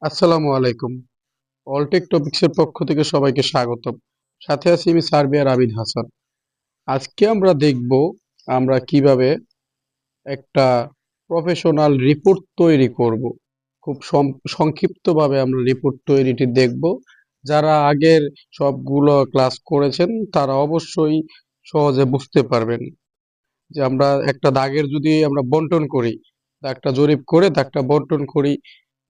আসসালামু আলাইকুম। অলটেক টপিক্সের পক্ষ থেকে সবাইকে স্বাগতম। সাথে আছি আমি সার্বিয়ার আবিদ হাসান। আজকে আমরা দেখব আমরা কিভাবে একটা প্রফেশনাল রিপোর্ট তৈরি করব। খুব সংক্ষিপ্তভাবে আমরা রিপোর্ট তৈরিটি দেখব। যারা আগের সবগুলো ক্লাস করেছেন তারা অবশ্যই সহজে বুঝতে পারবেন যে আমরা একটা দাগের যদি আমরা বন্টন করি, দাগটা জরিপ করে দাগটা বন্টন করি,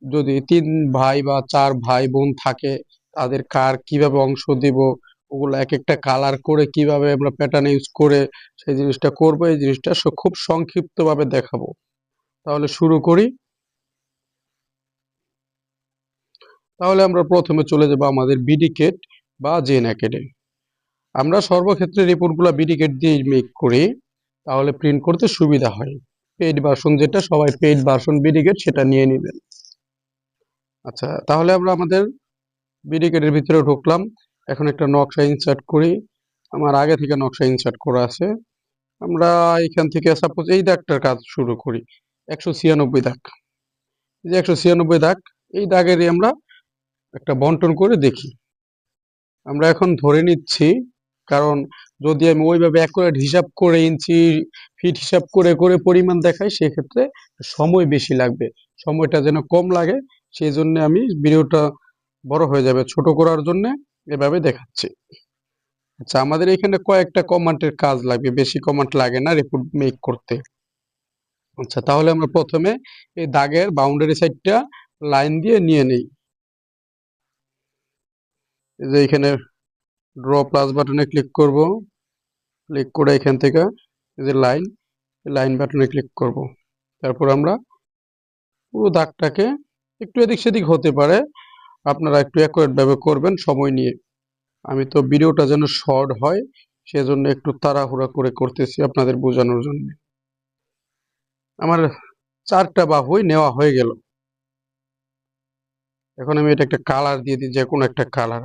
যদি ৩ ভাই বা ৪ ভাই বোন থাকে তাদের কার কিভাবে অংশ দিব, ওগুলো একেকটা কালার করে কিভাবে আমরা প্যাটার্ন ইউজ করে সেই জিনিসটা করব, এই জিনিসটা খুব সংক্ষিপ্তভাবে দেখাবো। তাহলে শুরু করি। তাহলে আমরা প্রথমে চলে যাব আমাদের বিডিকেট বা জেএনএকেটে। আমরা সর্বক্ষেত্রে রিপোর্টগুলো বিডিকেট দিয়ে মেক করি, তাহলে প্রিন্ট করতে সুবিধা হয়। পেইড ভার্সন যেটা, সবাই পেইড ভার্সন বিডিকেট সেটা নিয়ে নেবেন। আচ্ছা, তাহলে আমরা আমাদের বিডিকেটের ভিতরে ঢুকলাম। এখন একটা নকশা ইনসার্ট করি। আমার আগে থেকে নকশা ইনসার্ট করা আছে। আমরা এখান থেকে সাপোজ এই দাগটার কাজ শুরু করি। 196 দাগ, এই যে 196 দাগ, এই দাগেরই আমরা একটা বন্টন করে দেখি। আমরা এখন ধরে নিচ্ছি, কারণ যদি আমি ওইভাবে অ্যাকুরেট হিসাব করে ইঞ্চি ফিট হিসাব করে করে পরিমাণ দেখাই সেক্ষেত্রে সময় বেশি লাগবে। সময়টা যেন কম লাগে সেই জন্য আমি ভিডিওটা বড় হয়ে যাবে, ছোট করার জন্য এভাবে দেখাচ্ছি। আচ্ছা, আমাদের এখানে কয়েকটা কমান্ডের কাজ লাগবে, বেশি কমান্ড লাগে না রিপোর্ট মেক করতে। আচ্ছা, তাহলে আমরা প্রথমে এই দাগের বাউন্ডারি সাইডটা লাইন দিয়ে নিয়ে নেই। এই যে এখানে ড্র প্লাস বাটনে ক্লিক করব, ক্লিক করে এখান থেকে এই যে লাইন বাটনে ক্লিক করব। তারপর আমরা পুরো দাগটাকে, একটু এদিক সেদিক হতে পারে, আপনারা একটু অ্যাকুরেট ভাবে করবেন সময় নিয়ে। আমি তো ভিডিওটা যেন শর্ট হয় সেজন্য একটু তাড়াহুড়া করে করতেছি আপনাদের বোঝানোর জন্য। আমার 4টা বাহুই নেওয়া হয়ে গেল। এখন আমি এটা একটা কালার দিয়ে দিই, যে কোনো একটা কালার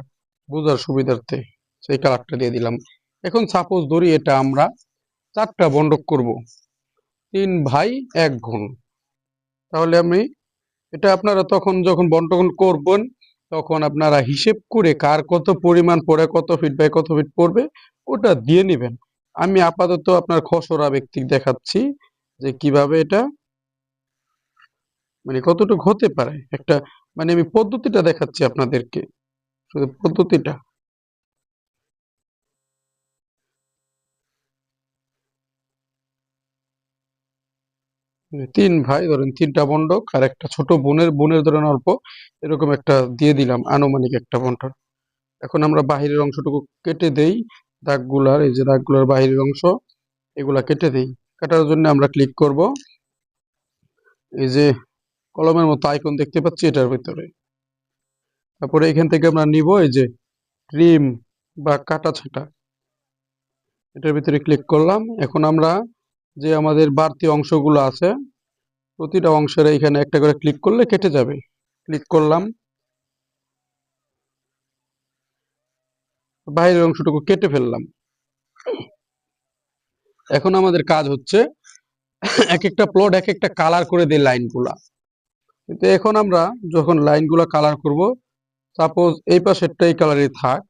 বোঝার সুবিধার্থে সেই কালারটা দিয়ে দিলাম। এখন সাপোজ ধরি এটা আমরা 4টা বন্টন করব, 3 ভাই 1 বোন। তাহলে আমি এটা আপনারা তখন যখন বন্টন করবেন তখন আপনারা হিসেব করে কার কত পরিমাণ পড়ে, কত ফিট বাই কত ফিট পড়বে ওটা দিয়ে নেবেন। আমি আপাতত আপনার খসড়া ব্যক্তিক দেখাচ্ছি যে কিভাবে এটা মানে কতটুকু হতে পারে একটা, মানে আমি পদ্ধতিটা দেখাচ্ছি আপনাদেরকে, শুধু পদ্ধতিটা। 3 ভাই ধরেন 3টা বন্ডক আর একটা ছোট বোনের ধরেন অল্প, এরকম একটা দিয়ে দিলাম আনুমানিক একটা বন্টন। এখন আমরা বাহিরের অংশটুকু কেটে দেই, দাগগুলার, এই যে দাগগুলার বাহিরের অংশ এগুলা কেটে দেই। কাটার জন্য আমরা ক্লিক করব এই যে কলমের মতো আইকন দেখতে পাচ্ছি এটার ভিতরে। তারপরে এখান থেকে আমরা নিব এই যে ট্রিম বা কাটা ছাঁটা, এটার ভিতরে ক্লিক করলাম। এখন আমরা যে আমাদের বাড়তি অংশগুলো আছে প্রতিটা অংশের এখানে একটা করে ক্লিক করলে কেটে যাবে। ক্লিক করলাম, বাইরের অংশটুকু কেটে ফেললাম। এখন আমাদের কাজ হচ্ছে এক একটা প্লট এক একটা কালার করে দিই লাইনগুলা। কিন্তু এখন আমরা যখন লাইনগুলা কালার করব, সাপোজ এই পাশেরটা এই কালারে থাক,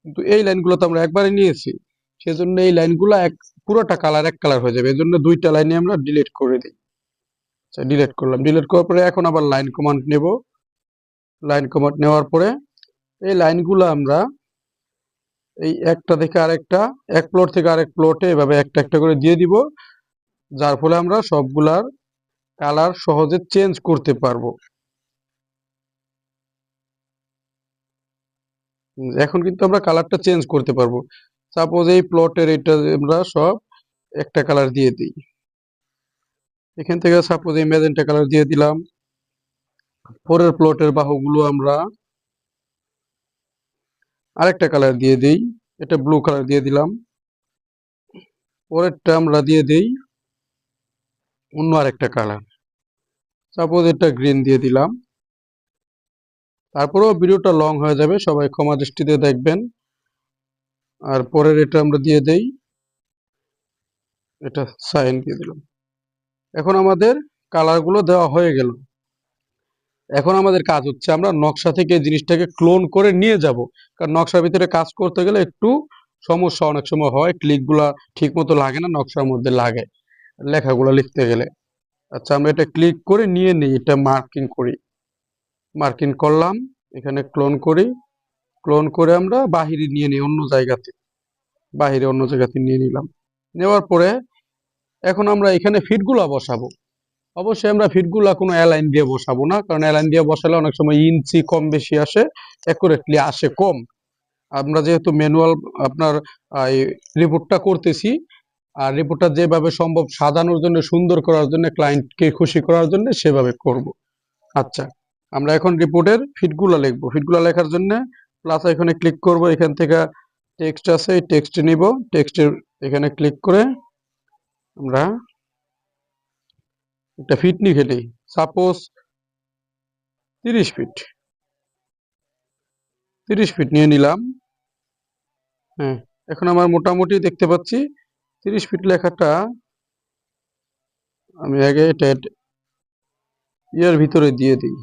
কিন্তু এই লাইনগুলো তো আমরা একবারে নিয়েছি, সেজন্য এই লাইনগুলো পুরোটা কালার এক কালার হয়ে যাবে। এজন্য 2টা লাইনে আমরা ডিলিট করে দিই। আচ্ছা, ডিলিট করলাম। ডিলিট করার পরে এখন আবার লাইন কমান্ড নেব। লাইন কমান্ড নেওয়ার পরে এই লাইনগুলো আমরা এই একটা থেকে আরেকটা, এক প্লট থেকে আরেক প্লটে এভাবে একটা একটা করে দিয়ে দিব, যার ফলে আমরা সবগুলার কালার সহজে চেঞ্জ করতে পারবো। এখন কিন্তু আমরা কালারটা চেঞ্জ করতে পারবো। সাপোজ এই প্লটের এটা আমরা সব একটা কালার দিয়ে দিই। এখান থেকে সাপোজ এই ম্যাজেন্টা কালার দিয়ে দিলাম। পরের প্লটের বাহুগুলো আমরা আরেকটা কালার দিয়ে দিই, এটা ব্লু কালার দিয়ে দিলাম। পরেরটা আমরা দিয়ে দিই অন্য আরেকটা কালার, সাপোজ এটা গ্রিন দিয়ে দিলাম। তারপরেও ভিডিওটা লং হয়ে যাবে, সবাই ক্ষমা দৃষ্টিতে দেখবেন। আর পরের এটা আমরা দিয়ে দেই, এটা সাইন দিয়ে দিলাম। এখন আমাদের কালারগুলো দেওয়া হয়ে গেল। এখন আমাদের কাজ হচ্ছে আমরা নকশা থেকে জিনিসটাকে ক্লোন করে নিয়ে যাব, কারণ নকশার ভিতরে কাজ করতে গেলে একটু সমস্যা অনেক সময় হয়, ক্লিকগুলা ঠিক মতো লাগে না, নকশার মধ্যে লাগে লেখাগুলো লিখতে গেলে। আচ্ছা, আমরা এটা ক্লিক করে নিয়ে নিই, এটা মার্কিং করি, মার্কিং করলাম, এখানে ক্লোন করি, ক্লোন করে আমরা বাহিরে নিয়ে নিই অন্য জায়গাতে, বাহিরে অন্য জায়গাতে নিয়ে নিলাম। নেওয়ার পরে এখন আমরা এখানে ফিটগুলা বসাবো। অবশ্যই আমরা ফিটগুলা কোনো অ্যালাইন দিয়ে বসাবো না, কারণ অ্যালাইন দিয়ে বসালে অনেক সময় ইঞ্চি কম বেশি আসে, অ্যাকুরেটলি আসে কম। আমরা যেহেতু ম্যানুয়াল আপনার রিপোর্টটা করতেছি, আর রিপোর্টটা যেভাবে সম্ভব সাজানোর জন্য, সুন্দর করার জন্য, ক্লায়েন্টকে খুশি করার জন্য সেভাবে করব। আচ্ছা, আমরা এখন রিপোর্টের ফিটগুলো লিখবো। ফিটগুলো লেখার জন্য প্লাস এখানে ক্লিক করব, এখান থেকে টেক্সট আছে, এই টেক্সট নিব, টেক্সটের এখানে ক্লিক করে আমরা একটা ফিট লিখে নিই, সাপোজ 30 ফিট, 30 ফিট নিয়ে নিলাম। হ্যাঁ, এখন আমার মোটামুটি দেখতে পাচ্ছি 30 ফিট লেখাটা আমি আগে এটা ইয়ের ভিতরে দিয়ে দিই,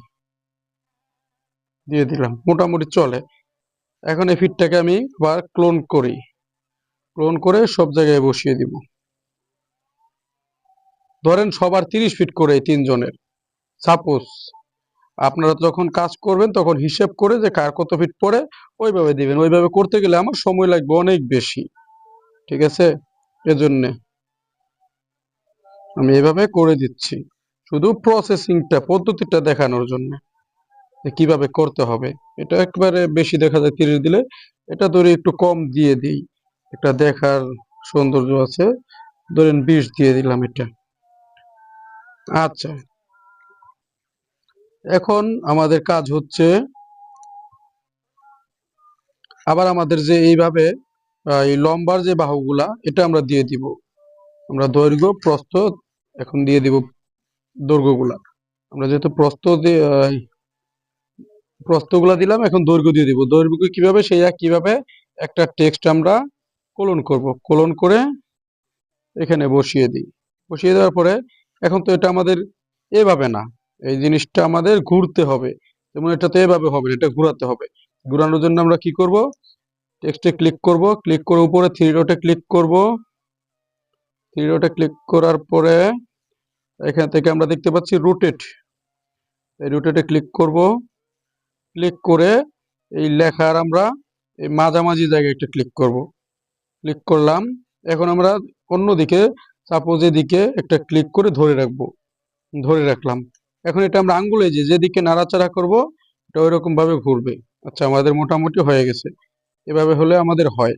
দিয়ে দিলাম, মোটামুটি চলে। এখন এই ফিটটাকে আমি আবার ক্লোন করি, ক্লোন করে সব জায়গায় বসিয়ে দিব। ধরেন সবার 30 ফিট করে তিনজনের, সাপোজ। আপনারা যখন কাজ করবেন তখন হিসেব করে যে কার কত ফিট পড়ে ওইভাবে দিবেন। ওইভাবে করতে গেলে আমার সময় লাগবে অনেক বেশি, ঠিক আছে? এজন্যে আমি এভাবে করে দিচ্ছি, শুধু প্রসেসিংটা, পদ্ধতিটা দেখানোর জন্য যে কিভাবে করতে হবে। এটা একবারে বেশি দেখা যায় 30 দিলে, এটা ধরে একটু কম দিয়ে দিই, এটা দেখার সৌন্দর্য আছে, ধরেন 20 দিয়ে দিলাম এটা। আচ্ছা, এখন আমাদের কাজ হচ্ছে আবার আমাদের যে এইভাবে এই লম্বার যে বাহুগুলা, এটা আমরা দিয়ে দিব। আমরা দৈর্ঘ্য প্রস্থ এখন দিয়ে দিব, দৈর্ঘ্যগুলা আমরা যেহেতু প্রস্থগুলা দিলাম, এখন দৈর্ঘ্য দিয়ে দিব। দৈর্ঘ্য কিভাবে, সেই কিভাবে একটা টেক্সট আমরা কোলন করব, কোলন করে এখানে বসিয়ে দিই। বসিয়ে দেওয়ার পরে এখন তো এটা আমাদের এভাবে না, এই জিনিসটা আমাদের ঘুরতে হবে, যেমন এটা তো এভাবে হবে না, এটা ঘুরাতে হবে। ঘুরানোর জন্য আমরা কি করব, টেক্সটে ক্লিক করব, ক্লিক করে উপরে থ্রি ডটে ক্লিক করব, থ্রি ডটে ক্লিক করার পরে এখান থেকে আমরা দেখতে পাচ্ছি রোটেট, এই রোটেটে ক্লিক করব, ক্লিক করে এই লেখার আমরা এই মাঝামাঝি জায়গায় একটা ক্লিক করব, ক্লিক করলাম। এখন আমরা অন্যদিকে, সাপোজ এদিকে একটা ক্লিক করে ধরে রাখবো, ধরে রাখলাম। এখন এটা আমরা আঙ্গুলে যেদিকে নাড়াচাড়া করব এটা ওইরকম ভাবে ঘুরবে। আচ্ছা, আমাদের মোটামুটি হয়ে গেছে, এভাবে হলে আমাদের হয়,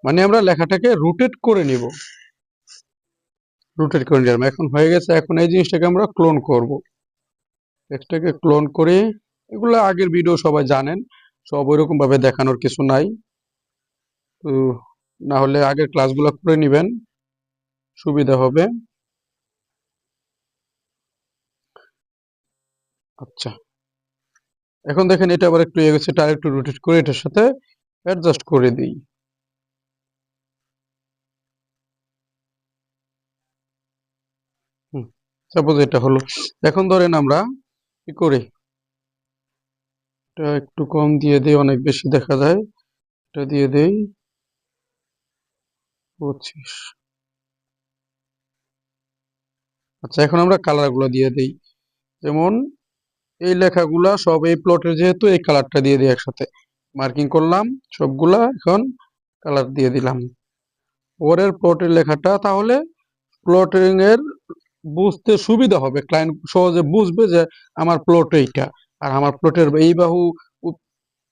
মানে আমরা লেখাটাকে রোটেট করে নিব, রোটেট করে নিলাম, এখন হয়ে গেছে। এখন এই জিনিসটাকে আমরা ক্লোন করব, টেক্সটটাকে ক্লোন করে, এগুলো আগের ভিডিও সবাই জানেন, সব ওইরকম ভাবে দেখানোর কিছু নাই, তো না হলে আগের ক্লাসগুলো করে নেবেন, সুবিধা হবে। আচ্ছা, এখন দেখেন এটা আবার একটু এগোচ্ছে, এটা একটু রোটেট করে এটার সাথে অ্যাডজাস্ট করে দিই। সাপোজ এটা হলো। এখন ধরেন আমরা কি করি, এটা একটু কম দিয়ে দেই, অনেক বেশি দেখা যায়, এটা দিয়ে দেই 25। আচ্ছা, এখন আমরা কালারগুলো দিয়ে দেই, যেমন এই লেখাগুলা সব এই প্লটের, যেহেতু এই কালারটা দিয়ে দিই একসাথে, মার্কিং করলাম সবগুলা, এখন কালার দিয়ে দিলাম। পরের প্লটের লেখাটা তাহলে প্লটিং এর বুঝতে সুবিধা হবে, ক্লায়েন্ট সহজে বুঝবে যে আমার প্লট এইটা, আর আমার প্লটের এই বাহু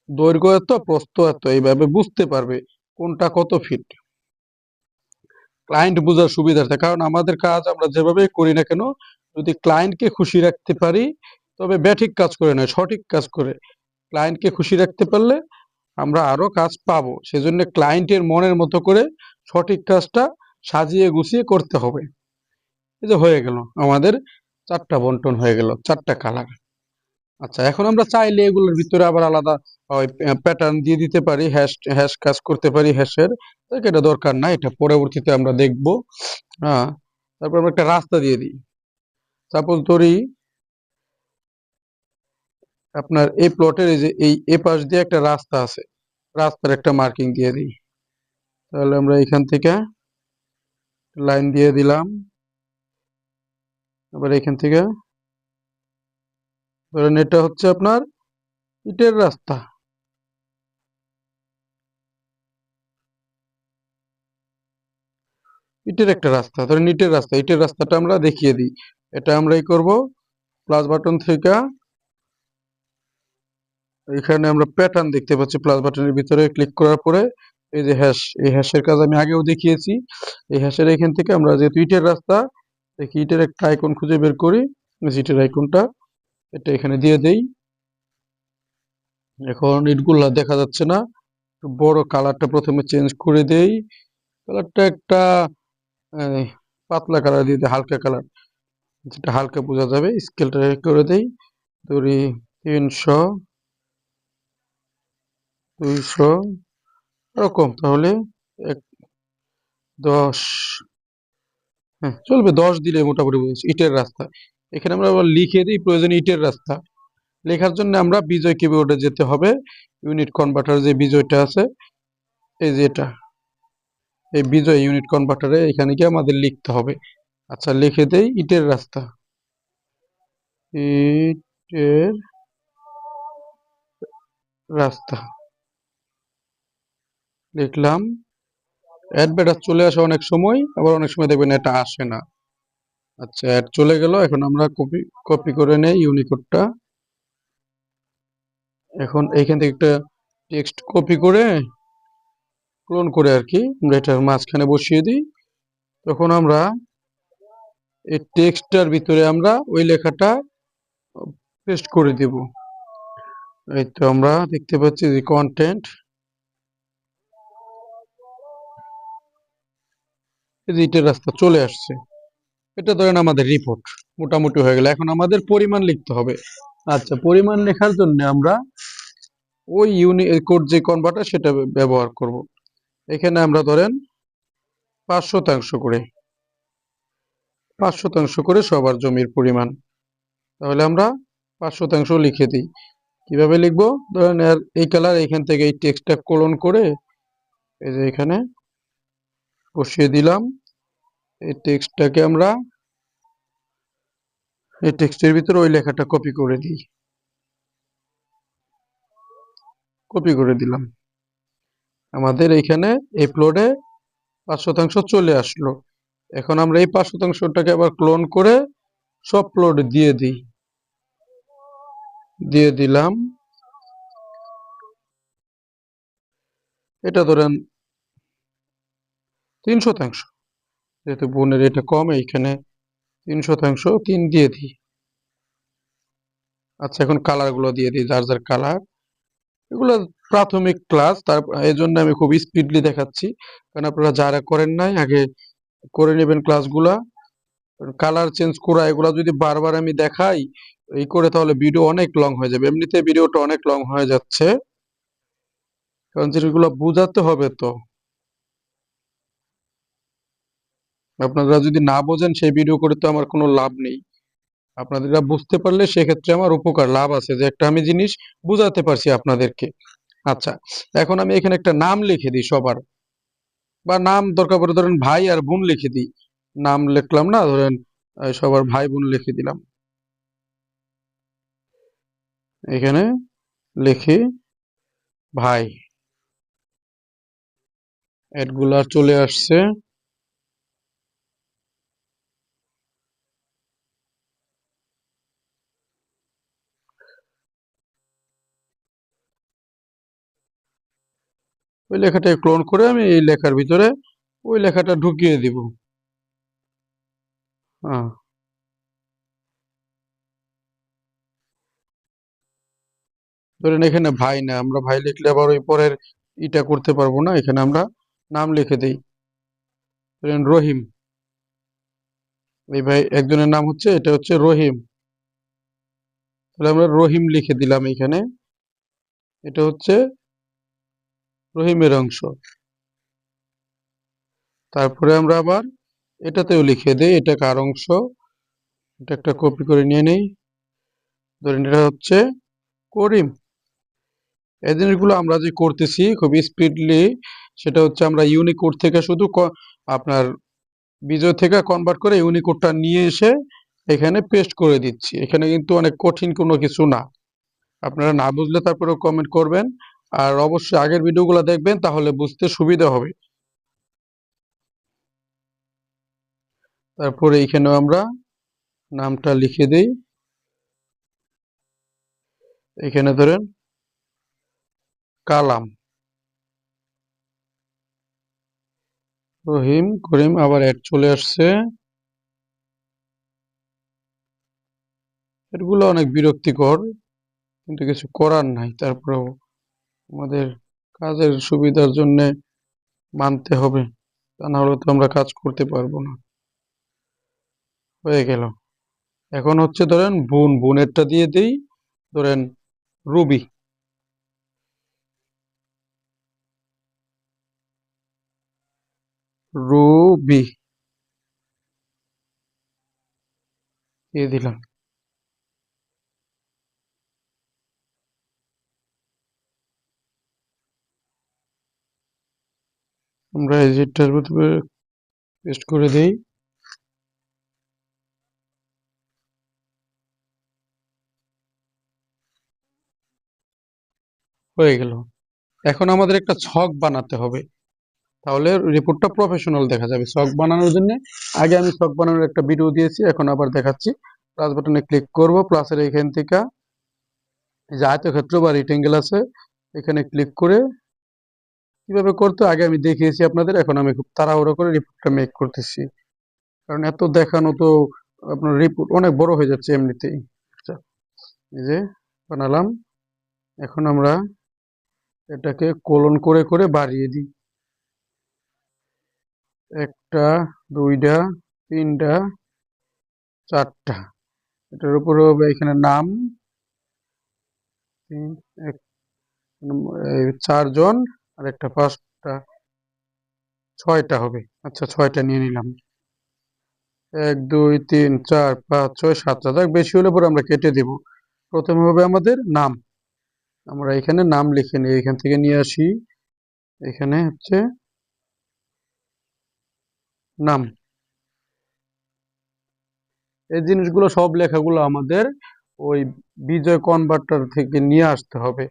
দৈর্ঘ্য এত, প্রস্থ এত, এইভাবে বুঝতে পারবে কোনটা কত ফিট, ক্লায়েন্ট বোঝার সুবিধার্থে। কারণ আমাদের কাজ আমরা যেভাবে করি না কেন, যদি ক্লায়েন্টকে খুশি রাখতে পারি তবে ব্যাঠিক কাজ করে নয়, সঠিক কাজ করে। ক্লায়েন্টকে খুশি রাখতে পারলে আমরা আরো কাজ পাবো, সেজন্য ক্লায়েন্টের মনের মতো করে সঠিক কাজটা সাজিয়ে গুছিয়ে করতে হবে। এই যে হয়ে গেল আমাদের 4টা বন্টন হয়ে গেল, 4টা কালার। আচ্ছা, এখন আমরা চাইলে এগুলোর ভিতরে আবার আলাদা প্যাটার্ন দিয়ে দিতে পারি, হ্যাশ হ্যাশ কাজ করতে পারি হ্যাশের, এটা দরকার নাই, এটা পরবর্তীতে আমরা দেখব। হ্যাঁ, তারপর আমরা একটা রাস্তা দিয়ে দিই, সাপোজ ধরি আপনার এই প্লটের এই যে এই এ পাশ দিয়ে একটা রাস্তা আছে, রাস্তার একটা মার্কিং দিয়ে দিই। তাহলে আমরা এখান থেকে লাইন দিয়ে দিলাম। আবার এখান থেকে ধরেন এটা হচ্ছে আপনার ইটের রাস্তা, ইটের একটা রাস্তা, ধরেন ইটের রাস্তা, ইটের রাস্তাটা আমরা দেখিয়ে দিই। এটা আমরা এই করব, প্লাস বাটন থেকে এখানে আমরা প্যাটার্ন দেখতে পাচ্ছি, প্লাস বাটনের ভিতরে ক্লিক করার পরে এই যে হ্যাশ, এই হ্যাশের কাজ আমি আগেও দেখিয়েছি। এই হ্যাশের এখান থেকে আমরা যেহেতু ইটের রাস্তা, দেখি ইটের একটা আইকন খুঁজে বের করি, ইটের আইকনটা এটা এখানে দিয়ে দেই। এখন ইটগুলা দেখা যাচ্ছে না, একটু বড় কালারটা প্রথমে চেঞ্জ করে দেই। কালারটা একটা আহ, পাতলা কালার দিয়ে দিই, হালকা কালার, যেটা হালকা বোঝা যাবে। স্কেলটা করে দেই, ধরি 300, 200 এরকম। তাহলে 10, হ্যাঁ চলবে, 10 দিলে মোটামুটি বুঝেছি। ইটের রাস্তা, এখানে আমরা আবার লিখে দিই প্রয়োজনে ইটের রাস্তা। লেখার জন্য আমরা বিজয় কিবোর্ডে যেতে হবে, ইউনিট কনভার্টার যে বিজয়টা আছে, এই যে এটা, এই বিজয় ইউনিট কনভার্টারে এখানে গিয়ে আমাদের লিখতে হবে। আচ্ছা লিখে দেই ইটের রাস্তা, ইটের রাস্তা লিখলাম। অ্যাড ব্যাটার চলে আসে অনেক সময়, আবার অনেক সময় দেখবেন এটা আসে না। আচ্ছা অ্যাড চলে গেল। এখন আমরা কপি কপি করে নেই ইউনিকোডটা। এখন এইখান থেকে একটা টেক্সট কপি করে ক্লোন করে আর কি আমরা এটার মাঝখানে বসিয়ে দিই। তখন আমরা এই টেক্সটটার ভিতরে আমরা ওই লেখাটা পেস্ট করে দেব। এই তো আমরা দেখতে পাচ্ছি যে কন্টেন্ট, এই যে ইটের রাস্তা চলে আসছে। এটা ধরেন আমাদের রিপোর্ট মোটামুটি হয়ে গেল। এখন আমাদের পরিমাণ লিখতে হবে। আচ্ছা পরিমাণ লেখার জন্য আমরা ওই ইউনিকোড যে কনভার্টার সেটা ব্যবহার করব। এখানে আমরা ধরেন 5 শতাংশ করে, 5 শতাংশ করে সবার জমির পরিমাণ। তাহলে আমরা 5 শতাংশ লিখে দিই। কিভাবে লিখবো, ধরেন এই কালার, এখান থেকে এই টেক্সটটা কোলন করে এই যে এখানে বসিয়ে দিলাম। এই টেক্সটটাকে আমরা এই টেক্সটের ভিতরে ওই লেখাটা কপি করে দিই, কপি করে দিলাম। আমাদের এইখানে এই প্লটে 5 শতাংশ চলে আসলো। এখন আমরা এই 5 শতাংশটাকে আবার ক্লোন করে সব প্লটে দিয়ে দিই, দিয়ে দিলাম। এটা ধরেন 3 শতাংশ, যেহেতু বোনের এটা কম, এইখানে 3 শতাংশ 3 দিয়ে দিই। আচ্ছা এখন কালার গুলো দিয়ে দিই, যার যার কালার। এগুলো প্রাথমিক ক্লাস, তার এই জন্য আমি খুব স্পিডলি দেখাচ্ছি, কারণ আপনারা যারা করেন নাই আগে করে নেবেন ক্লাসগুলা। কালার চেঞ্জ করা এগুলা যদি বারবার আমি দেখাই এই করে, তাহলে ভিডিও অনেক লং হয়ে যাবে। এমনিতে ভিডিওটা অনেক লং হয়ে যাচ্ছে, কারণ যেগুলো বোঝাতে হবে তো। আপনারা যদি না বোঝেন সেই ভিডিও করে তো আমার কোনো লাভ নেই। আপনারা বুঝতে পারলে সেক্ষেত্রে আমার উপকার, লাভ আছে যে একটা আমি জিনিস বুঝাতে পারছি আপনাদেরকে। আচ্ছা এখন আমি এখানে একটা নাম লিখে দিই সবার, বা নাম দরকার পড়ে ধরেন ভাই আর বোন লিখে দিই। নাম লিখলাম না, ধরেন সবার ভাই বোন লিখে দিলাম। এখানে লিখি ভাই, অ্যাডগুলা চলে আসছে। ওই লেখাটা ক্লোন করে আমি এই লেখার ভিতরে ওই লেখাটা ঢুকিয়ে দিব। হ্যাঁ ধরেন এখানে ভাই না, আমরা ভাই লিখলে আবার ওই পরের ইটা করতে পারবো না, এখানে আমরা নাম লিখে দিই। ধরেন রহিম, এই ভাই একজনের নাম হচ্ছে, এটা হচ্ছে রহিম। তাহলে আমরা রহিম লিখে দিলাম এখানে, এটা হচ্ছে রহিমের অংশ। তারপরে আমরা আবার এটাতেও লিখে দিই এটা কার অংশ। এটা একটা কপি করে নিয়ে নেই, ধরেন এটা হচ্ছে করিম। এই জিনিসগুলো আমরা যে করতেছি খুব স্পিডলি, সেটা হচ্ছে আমরা ইউনিকোড থেকে শুধু আপনার বিজয় থেকে কনভার্ট করে ইউনিকোডটা নিয়ে এসে এখানে পেস্ট করে দিচ্ছি। এখানে কিন্তু অনেক কঠিন কোনো কিছু না। আপনারা না বুঝলে তারপরে কমেন্ট করবেন, আর অবশ্যই আগের ভিডিওগুলো দেখবেন, তাহলে বুঝতে সুবিধা হবে। তারপরে এখানেও আমরা নামটা লিখে দিই। এখানে ধরেন কালাম, রহিম, করিম, আবার অ্যাড চলে আসছে। এগুলো অনেক বিরক্তিকর, কিন্তু কিছু করার নাই। তারপরেও আমাদের কাজের সুবিধার জন্য মানতে হবে, তা না হলে তো আমরা কাজ করতে পারবো না। হয়ে গেল। এখন হচ্ছে ধরেন বোনেরটা দিয়ে দিই, ধরেন রুবি। রুবি দিয়ে দিলাম। আমরা এজিটটার ভিতরে পেস্ট করে দেই। হয়ে গেল। এখন আমাদের একটা ছক বানাতে হবে, তাহলে রিপোর্টটা প্রফেশনাল দেখা যাবে। ছক বানানোর জন্য আগে আমি ছক বানানোর একটা ভিডিও দিয়েছি, এখন আবার দেখাচ্ছি। প্লাস বাটনে ক্লিক করব, প্লাসের এখান থেকে যে আয়তক্ষেত্র বা রেক্টেঙ্গেল আছে এখানে ক্লিক করে কিভাবে করতে আগে আমি দেখিয়েছি আপনাদের। এখন আমি খুব তাড়াহুড়ো করে রিপোর্টটা মেক করতেছি, কারণ এত দেখানো তো আপনার রিপোর্ট অনেক বড় হয়ে যাচ্ছে এমনিতেই। আচ্ছা, এই যে বানালাম। এখন আমরা এটাকে কোলন করে করে বাড়িয়ে দিই। একটা, দুইটা, তিনটা, চারটা। এটার উপরে হবে এখানে নাম, তিন, এক, চারজন, আর একটা পাঁচটা, ছয়টা হবে। আচ্ছা, ছয়টা নিয়ে নিলাম। এক, দুই, তিন, চার, পাঁচ, ছয়, সাতটা। দেখ বেশি হলে পরে আমরা কেটে দিব। প্রথমে হবে আমাদের নাম। আমরা এখানে নাম লিখে নিই, এখান থেকে নিয়ে আসি। এখানে হচ্ছে নাম। এই জিনিসগুলো সব লেখাগুলো আমাদের ওই বিজয় কনভার্টার থেকে নিয়ে আসতে হবে।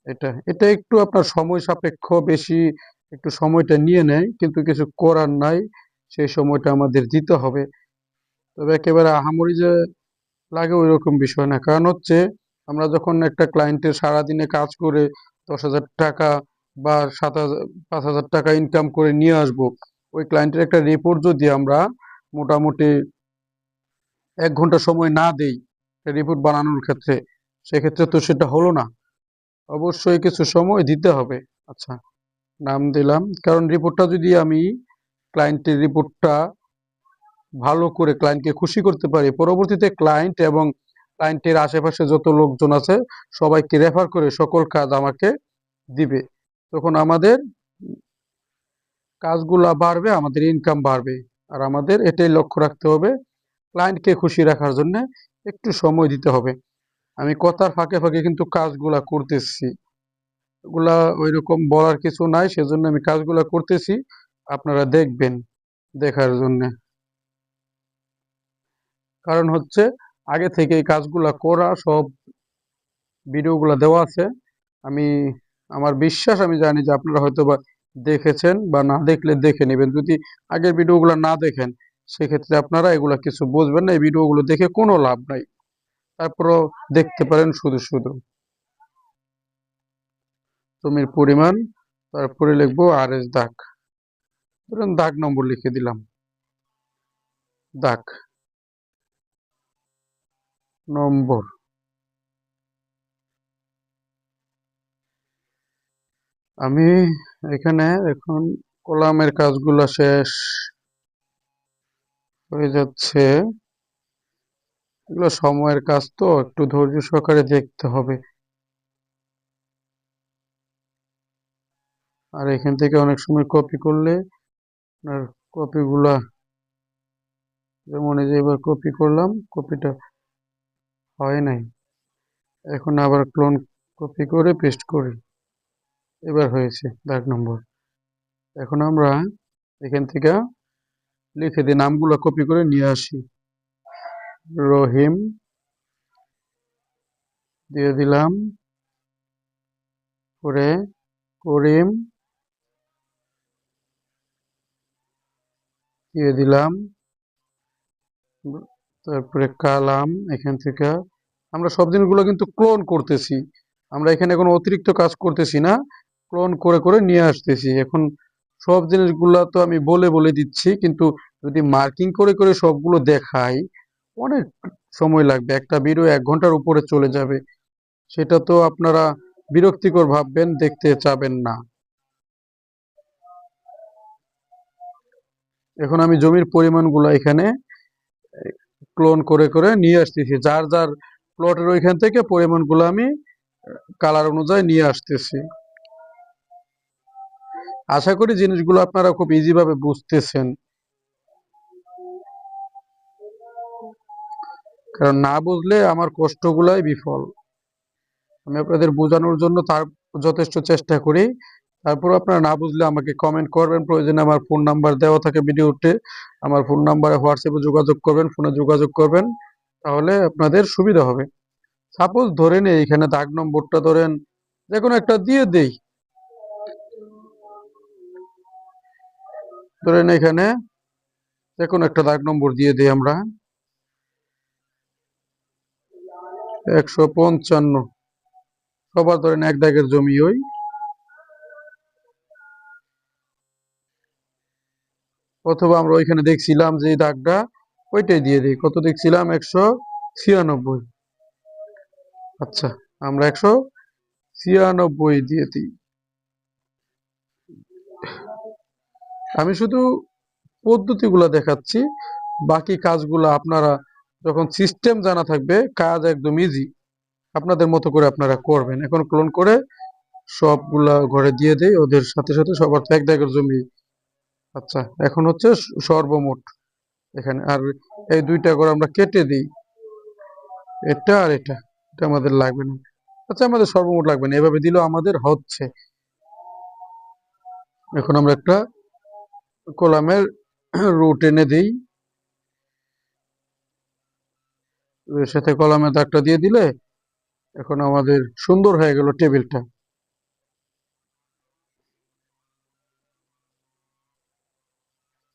এটা এটা একটু আপনার সময় সাপেক্ষ, বেশি একটু সময়টা নিয়ে নেয়, কিন্তু কিছু করার নাই, সেই সময়টা আমাদের দিতে হবে। তবে একেবারে আহামরি যে লাগে ওই রকম বিষয় না। কারণ হচ্ছে আমরা যখন একটা ক্লায়েন্টের সারাদিনে কাজ করে 10,000 টাকা বা 7,000 5,000 টাকা ইনকাম করে নিয়ে আসব, ওই ক্লায়েন্টের একটা রিপোর্ট যদি আমরা মোটামুটি 1 ঘন্টা সময় না দেই রিপোর্ট বানানোর ক্ষেত্রে, সেক্ষেত্রে তো সেটা হলো না। অবশ্যই কিছু সময় দিতে হবে। আচ্ছা, নাম দিলাম, কারণ রিপোর্টটা যদি আমি ক্লায়েন্টের রিপোর্টটা ভালো করে ক্লায়েন্টকে খুশি করতে পারি, পরবর্তীতে ক্লায়েন্ট এবং ক্লায়েন্টের আশেপাশে যত লোকজন আছে সবাইকে রেফার করে সকল কাজ আমাকে দিবে। তখন আমাদের কাজগুলা বাড়বে, আমাদের ইনকাম বাড়বে। আর আমাদের এটাই লক্ষ্য রাখতে হবে, ক্লায়েন্টকে খুশি রাখার জন্য একটু সময় দিতে হবে। আমি কথার ফাঁকে ফাঁকে কিন্তু কাজগুলা করতেছি, এগুলা ওইরকম বলার কিছু নাই, সেজন্য আমি কাজগুলা করতেছি, আপনারা দেখবেন দেখার জন্য। কারণ হচ্ছে আগে থেকে এই কাজগুলা করা, সব ভিডিওগুলো দেওয়া আছে। আমি আমার বিশ্বাস, আমি জানি যে আপনারা হয়তো বা দেখেছেন, বা না দেখলে দেখে নেবেন। যদি আগের ভিডিওগুলো না দেখেন, সেক্ষেত্রে আপনারা এগুলা কিছু বুঝবেন না, এই ভিডিওগুলো দেখে কোনো লাভ নাই। তারপরও দেখতে পারেন শুধু শুধু। জমির পরিমাণ, তারপরে লিখবো RS দাগ, ধরেন দাগ নম্বর লিখে দিলাম। দাগ নম্বর। আমি এখানে এখন কলামের কাজগুলো শেষ হয়ে যাচ্ছে। এগুলো সময়ের কাজ, তো একটু ধৈর্য সহকারে দেখতে হবে। আর এখান থেকে অনেক সময় কপি করলে আপনার কপিগুলা, যেমন এই যে এবার কপি করলাম, কপিটা হয় নাই। এখন আবার ক্লোন কপি করে পেস্ট করি, এবার হয়েছে দাগ নম্বর। এখন আমরা এখান থেকে লিখে দিই, নামগুলো কপি করে নিয়ে আসি। রহিম দিয়ে দিলাম, পরে করিম দিয়ে দিলাম, তারপরে কালাম। এখান থেকে আমরা সব জিনিসগুলো কিন্তু ক্লোন করতেছি, আমরা এখানে কোনো অতিরিক্ত কাজ করতেছি না, ক্লোন করে করে নিয়ে আসতেছি। এখন সব জিনিসগুলা তো আমি বলে বলে দিচ্ছি, কিন্তু যদি মার্কিং করে করে সবগুলো দেখাই অনেক সময় লাগবে, একটা ভিডিও 1 ঘন্টার উপরে চলে যাবে, সেটা তো আপনারা বিরক্তিকর ভাববেন, দেখতে চাবেন না। এখন আমি জমির পরিমাণগুলো এখানে ক্লোন করে করে নিয়ে আসতেছি, যার যার প্লটের ওইখান থেকে পরিমাণগুলো আমি কালার অনুযায়ী নিয়ে আসতেছি। আশা করি জিনিসগুলো আপনারা খুব ইজি ভাবে বুঝতেছেন, কারণ না বুঝলে আমার কষ্টগুলাই বিফল। আমি আপনাদের বোঝানোর জন্য তার যথেষ্ট চেষ্টা করি, তারপর আপনারা না বুঝলে আমাকে কমেন্ট করবেন, প্রয়োজনে আমার ফোন নাম্বার দেওয়া থাকে ভিডিওতে, আমার ফোন নাম্বারে হোয়াটসঅ্যাপে যোগাযোগ করবেন, ফোনে যোগাযোগ করবেন, তাহলে আপনাদের সুবিধা হবে। সাপোজ ধরেন এইখানে দাগ নম্বরটা ধরেন যে কোনো একটা দিয়ে দেই, ধরেন এখানে যে কোনো একটা দাগ নম্বর দিয়ে দেই আমরা 155, সবার ধরেন 1 দাগের জমি ওই, অথবা আমরা ওইখানে দেখছিলাম যে এই দাগটা, ওইটাই দিয়ে দিই, কত দেখছিলাম 196। আচ্ছা, আমরা 196 দিয়ে দিই। আমি শুধু পদ্ধতিগুলো দেখাচ্ছি, বাকি কাজগুলো আপনারা যখন সিস্টেম জানা থাকবে কাজ একদম ইজি, আপনাদের মতো করে আপনারা করবেন। এখন ক্লোন করে সবগুলা ঘরে দিয়ে দেই, ওদের সাথে সাথে সবার তো 1 দাগের জমি। আচ্ছা, এখন হচ্ছে সর্বমোট এখানে, আর এই 2টা ঘর আমরা কেটে দিই, এটা আর এটা, এটা আমাদের লাগবে না। আচ্ছা, আমাদের সর্বমোট লাগবে না, এভাবে দিলেও আমাদের হচ্ছে। এখন আমরা একটা কলামের রুট এনে দিই, এর সাথে কলামের দাগটা দিয়ে দিলে এখন আমাদের সুন্দর হয়ে গেল টেবিলটা।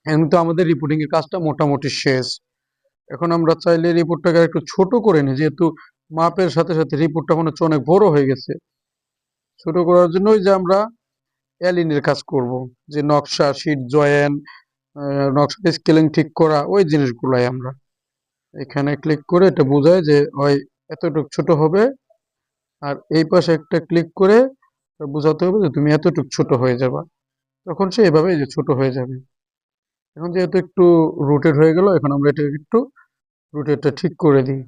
এমনি তো আমাদের রিপোর্টিং এর কাজটা মোটামুটি শেষ। এখন আমরা চাইলে রিপোর্টটাকে একটু ছোট করে নিই, যেহেতু মাপের সাথে সাথে রিপোর্টটা মনে হচ্ছে অনেক বড় হয়ে গেছে। ছোট করার জন্য ওই যে আমরা অ্যালিনের কাজ করব, যে নকশা, শীট জয়েন, নকশা স্কেলিং ঠিক করা, ওই জিনিসগুলাই আমরা এখানে ক্লিক করে এটা বোঝায় যে ওই এতটুকু ছোট হবে, আর এই পাশে একটা ক্লিক করে বোঝাতে হবে যে তুমি এতটুকু ছোট হয়ে যাবা, তখন সে এভাবে যে ছোট হয়ে যাবে। এখন যেহেতু একটু রোটেট হয়ে গেল, এখন আমরা এটাকে একটু রোটেটটা ঠিক করে দিই।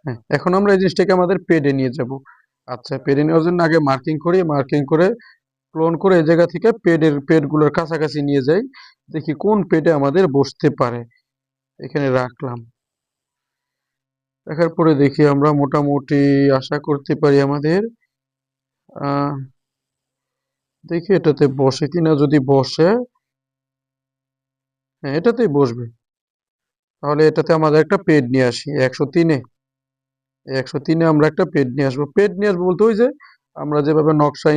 হ্যাঁ, এখন আমরা এই জিনিসটাকে আমাদের পেডে নিয়ে যাব। আচ্ছা, পেডে নেওয়ার জন্য আগে মার্কিং করি, মার্কিং করে ক্লোন করে এই জায়গা থেকে পেডগুলোর কাছাকাছি নিয়ে যাই, দেখি কোন পেডে আমাদের বসতে পারে। এখানে রাখলাম, দেখার পরে দেখি আমরা মোটামুটি আশা করতে পারি আমাদের আহ দেখি এটাতে বসে কিনা, যদি বসে, হ্যাঁ এটাতেই বসবে, তাহলে এটাতে আমাদের একটা পেড নিয়ে আসি 103-এ। 103-এ আমরা একটা পেড নিয়ে আসবো, পেড নিয়ে আসবো বলতে ওই যে আমরা যেভাবে নকশা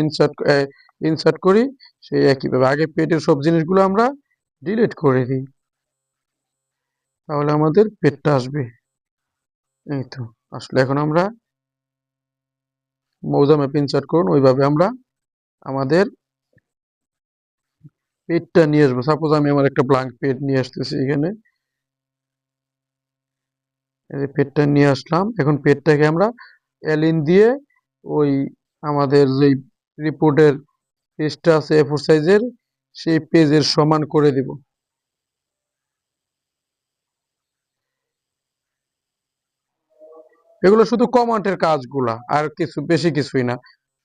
ইনসার্ট করি সেই একইভাবে আগে পেডের সব জিনিসগুলো আমরা ডিলিট করে দিই, তাহলে আমাদের পেডটা আসবে। এই তো আসলে, এখন আমরা মৌজা ম্যাপ ইনসার্ট করুন, ওইভাবে আমরা আমাদের পেডটা নিয়ে আসবো। সাপোজ আমি আমার একটা ব্ল্যাঙ্ক পেড নিয়ে আসতেছি এখানে, এই পেডটা নিয়ে আসলাম। এখন পেডটাকে আমরা এলিন দিয়ে ওই আমাদের যে রিপোর্টের পেজটা আছে A4 সাইজের, সেই পেজের সমান করে দিব। এগুলো শুধু কমান্ডের কাজগুলা, আর কিছু বেশি কিছুই না।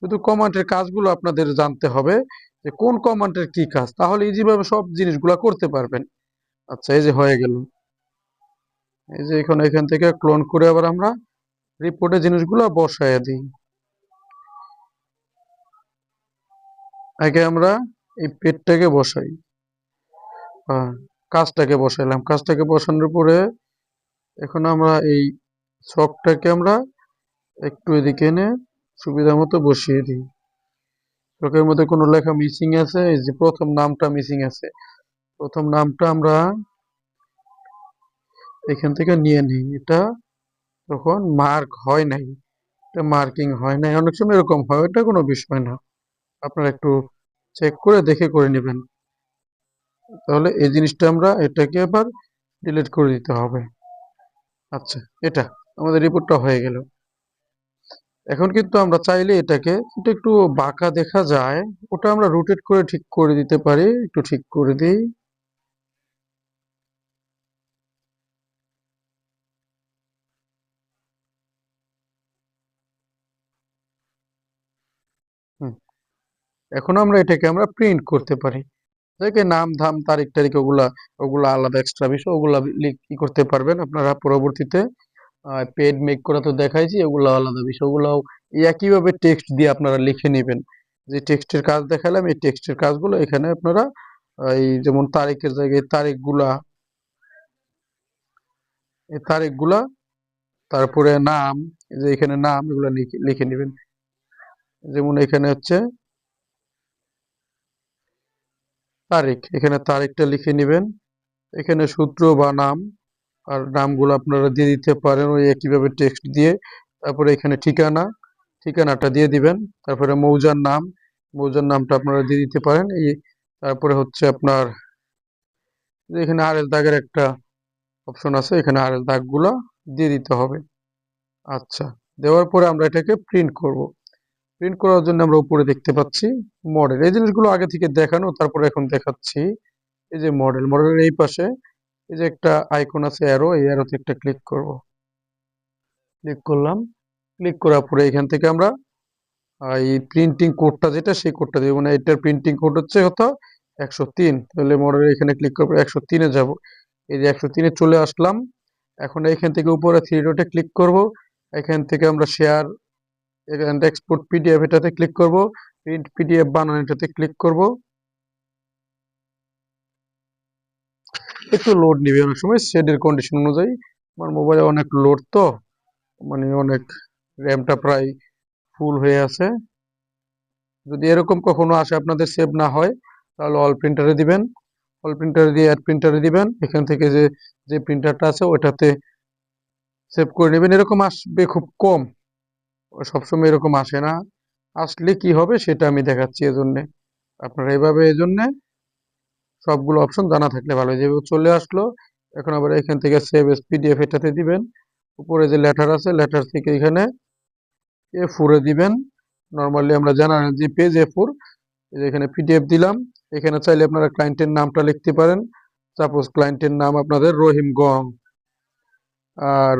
শুধু কমান্ডের কাজগুলো আপনাদের জানতে হবে যে কোন কমান্ডের কি কাজ, তাহলে ইজি ভাবে সব জিনিসগুলো করতে পারবেন। আচ্ছা, এই যে হয়ে গেল। এই যে এখান থেকে ক্লোন করে আবার আমরা রিপোর্টে জিনিসগুলো বসায় দিই। আগে আমরা এই পেজটাকে বসাই, কাজটাকে বসাইলাম। কাজটাকে বসানোর পরে এখন আমরা এই ছকটাকে আমরা একটু এদিকে এনে সুবিধা মতো বসিয়ে দিই। ছকের মধ্যে কোনো লেখা মিসিং আছে, এই যে প্রথম নামটা মিসিং আছে, প্রথম নামটা আমরা এখান থেকে নিয়ে নিই। এটা তখন মার্ক হয় নাই, এটা মার্কিং হয় নাই, অনেক সময় এরকম হয়, এটা কোনো বিষয় না, আপনারা একটু চেক করে দেখে করে নেবেন। তাহলে এই জিনিসটা আমরা এটাকে আবার ডিলিট করে দিতে হবে। আচ্ছা, এটা আমাদের রিপোর্টটা হয়ে গেল। এখন কিন্তু আমরা চাইলে এটাকে, এটা একটু বাঁকা দেখা যায়, ওটা আমরা রোটেট করে ঠিক করে দিতে পারি। একটু ঠিক করে দিই। হুম, এখন আমরা এটাকে আমরা প্রিন্ট করতে পারি। দেখে নাম ধাম তারিখ টারিখ ওগুলা ওগুলা আলাদা এক্সট্রা বিষয়, ওগুলা কি করতে পারবেন আপনারা পরবর্তীতে। পেড মেক করা তো দেখাইছি, ওগুলো আলাদা বিষয়, ওগুলো একইভাবে টেক্সট দিয়ে আপনারা লিখে নেবেন। যে টেক্সটের কাজ দেখালাম, এই টেক্সটের কাজগুলো এখানে আপনারা এই যেমন তারিখের জায়গায় তারিখগুলা, এই তারিখগুলা, তারপরে নাম, এই যে এখানে নাম, এগুলো লিখে নেবেন। যেমন এখানে হচ্ছে তারিখ, এখানে তারিখটা লিখে নেবেন। এখানে সূত্র বা নাম, আর নামগুলো আপনারা দিয়ে দিতে পারেন ওই একইভাবে টেক্সট দিয়ে। তারপরে এখানে ঠিকানা, ঠিকানাটা দিয়ে দিবেন। তারপরে মৌজার নাম, মৌজার নামটা আপনারা দিয়ে দিতে পারেন। এই তারপরে হচ্ছে আপনার এখানে আরএল দাগের একটা অপশন আছে, এখানে আরএল দাগগুলো দিয়ে দিতে হবে। আচ্ছা, দেওয়ার পরে আমরা এটাকে প্রিন্ট করব। প্রিন্ট করার জন্য আমরা উপরে দেখতে পাচ্ছি মডেল, এই জিনিসগুলো আগে থেকে দেখানো, তারপরে এখন দেখাচ্ছি। এই যে মডেল, মডেলের এই পাশে এই যে একটা আইকন আছে অ্যারো, এই অ্যারোতে একটা ক্লিক করব। ক্লিক করলাম। ক্লিক করার পরে এখান থেকে আমরা এই প্রিন্টিং কোডটা যেটা, সেই কোডটা দেবো। মানে এটার প্রিন্টিং কোড হচ্ছে কত, 103। তাহলে মডেলের এখানে ক্লিক করবো, 103-এ যাব। এই যে 103-এ চলে আসলাম। এখন এখান থেকে উপরে থ্রি ডটে ক্লিক করব। এখান থেকে আমরা শেয়ার এন্ড এক্সপোর্ট পিডিএফ এটাতে ক্লিক করব। প্রিন্ট পিডিএফ বানানো এটাতে ক্লিক করব। একটু লোড নিবে অনেক সময় শেডের কন্ডিশন অনুযায়ী। আমার মোবাইলে অনেক লোড তো, মানে অনেক, র্যামটা প্রায় ফুল হয়ে আছে। যদি এরকম কখনো আসে আপনাদের সেভ না হয়, তাহলে অল প্রিন্টারে দিবেন। অল প্রিন্টারে দিয়ে অ্যাড প্রিন্টারে দিবেন। এখান থেকে যে যে প্রিন্টারটা আছে ওটাতে সেভ করে নেবেন। এরকম আসবে খুব কম, সবসময় এরকম আসে না। আসলে কি হবে সেটা আমি দেখাচ্ছি, এজন্যে আপনারা এইভাবে, এজন্যে সবগুলো অপশন জানা থাকলে ভালো। যেভাবে চলে আসলো, এখন আবার এখান থেকে সেভ এস পিডিএফ এটাতে দিবেন। উপরে যে লেটার আছে, লেটার থেকে এখানে A4 এ দিবেন। নর্মালি আমরা জানান যে পেজ A4, এখানে পিডিএফ দিলাম। এখানে চাইলে আপনারা ক্লায়েন্টের নামটা লিখতে পারেন। সাপোজ ক্লায়েন্টের নাম আপনাদের রহিম গং,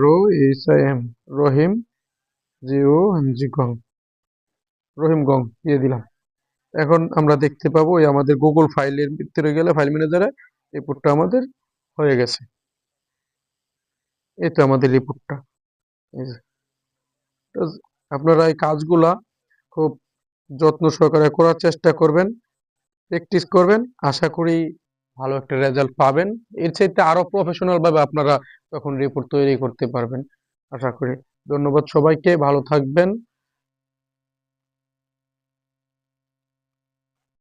ROHIM, রহিম, GONG, গং, রহিম গং দিয়ে দিলাম। এখন আমরা দেখতে পাবো এই আমাদের গুগল ফাইলের ভিতরে গেলে ফাইল ম্যানেজারে রিপোর্টটা আমাদের হয়ে গেছে। এই তো আমাদের রিপোর্টটা। এই যে, তো আপনারা এই কাজগুলা খুব যত্ন সহকারে করার চেষ্টা করবেন, প্র্যাকটিস করবেন। আশা করি ভালো একটা রেজাল্ট পাবেন। এর চাইতে আরো প্রফেশনাল ভাবে আপনারা তখন রিপোর্ট তৈরি করতে পারবেন আশা করি। ধন্যবাদ সবাইকে, ভালো থাকবেন।